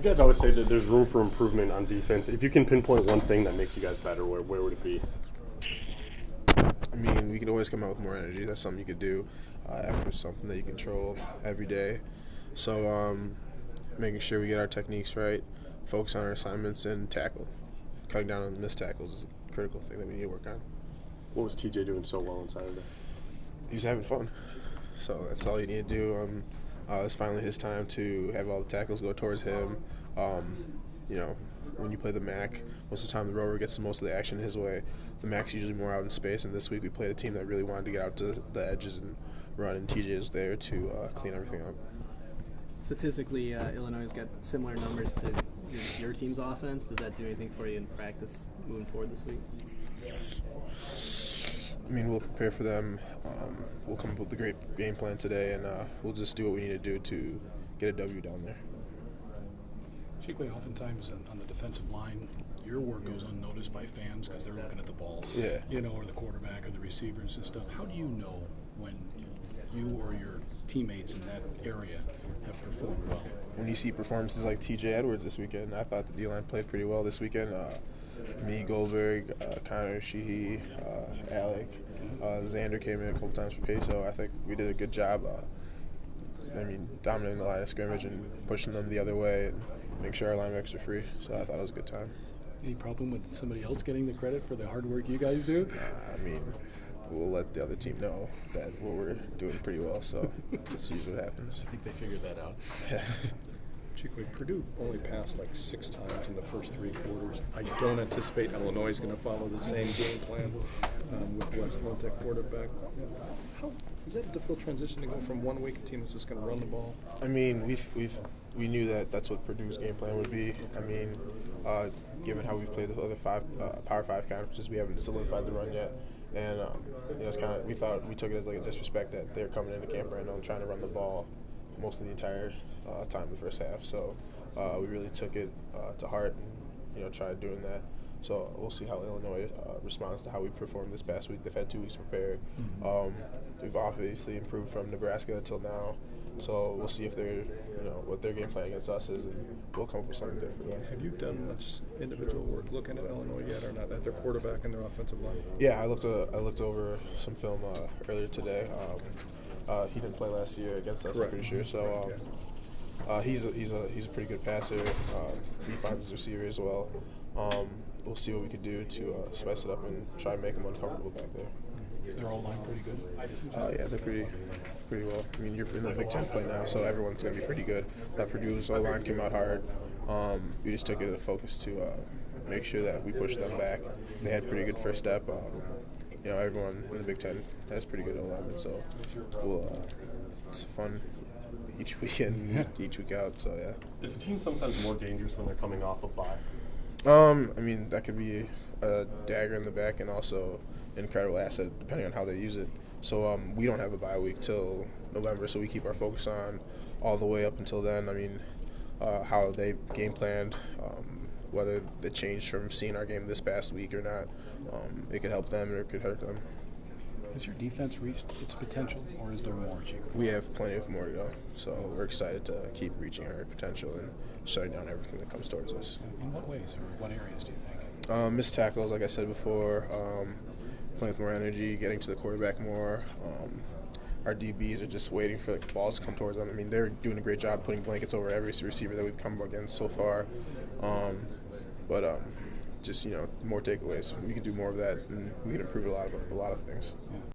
You guys always say that there's room for improvement on defense. If you can pinpoint one thing that makes you guys better, where would it be? I mean, we could always come out with more energy. That's something you could do. Effort is something that you control every day. So making sure we get our techniques right, focus on our assignments, and tackle. Cutting down on the missed tackles is a critical thing that we need to work on. What was TJ doing so well on Saturday? He's having fun. So that's all you need to do. It's finally his time to have all the tackles go towards him. When you play the MAC, most of the time the rover gets most of the action his way. The MAC's usually more out in space, and this week we played a team that really wanted to get out to the edges and run, and TJ is there to clean everything up. Statistically, Illinois has got similar numbers to your team's offense. Does that do anything for you in practice moving forward this week? I mean, we'll prepare for them. We'll come up with a great game plan today, and we'll just do what we need to do to get a W down there. Chikwe, oftentimes on the defensive line, your work goes unnoticed by fans because they're looking at the ball, or the quarterback or the receivers and stuff. How do you know when you or your teammates in that area have performed well? When you see performances like TJ Edwards this weekend, I thought the D-line played pretty well this weekend. Me, Goldberg, Connor, Sheehy, Alec, Xander came in a couple times for Peso. I think we did a good job. Dominating the line of scrimmage and pushing them the other way and making sure our linebackers are free. So I thought it was a good time. Any problem with somebody else getting the credit for the hard work you guys do? We'll let the other team know that we're doing pretty well, so let's see what happens. I think they figured that out. Chikwe, Purdue only passed like 6 times in the first 3 quarters. I don't anticipate Illinois is going to follow the same game plan with Wes Lund at quarterback. Is that a difficult transition to go from one week a team that's just going to run the ball? I mean, we knew that's what Purdue's game plan would be. Given how we've played the other 5 Power 5 conferences, we haven't solidified the run yet. And it's kind of, we took it as like a disrespect that they're coming into Camp Randall and trying to run the ball most of the entire time in the first half. So we really took it to heart and tried doing that. So we'll see how Illinois responds to how we performed this past week. They've had 2 weeks to prepare. We've obviously improved from Nebraska until now. So we'll see if they're, what their game plan against us is, and we'll come up with something different for them. Have you done much individual work looking at Illinois yet, or not, at their quarterback and their offensive line? Yeah, I looked over some film earlier today. He didn't play last year against us, Correct. I'm pretty sure. So he's a pretty good passer. He finds his receiver as well. We'll see what we can do to spice it up and try and make him uncomfortable back there. Is their O-line pretty good? Yeah, they're pretty well. I mean, you're in the Big Ten play now, so everyone's going to be pretty good. That Purdue's O-line came out hard. We just took it as a focus to make sure that we pushed them back. They had pretty good first step. Everyone in the Big Ten has pretty good O-linemen, so it's fun each weekend, each week out. So yeah. Is the team sometimes more dangerous when they're coming off a bye? That could be a dagger in the back and also an incredible asset depending on how they use it. So we don't have a bye week till November, so we keep our focus on all the way up until then. How they game planned, whether they changed from seeing our game this past week or not, it could help them or it could hurt them. Has your defense reached its potential, or is there more, Chikwe? We have plenty of more to go, so we're excited to keep reaching our potential and shutting down everything that comes towards us. In what ways, or what areas do you think? Missed tackles, like I said before, playing with more energy, getting to the quarterback more. Our DBs are just waiting for the balls to come towards them. They're doing a great job putting blankets over every receiver that we've come against so far. Just more takeaways. We can do more of that, and we can improve a lot of things. Yeah.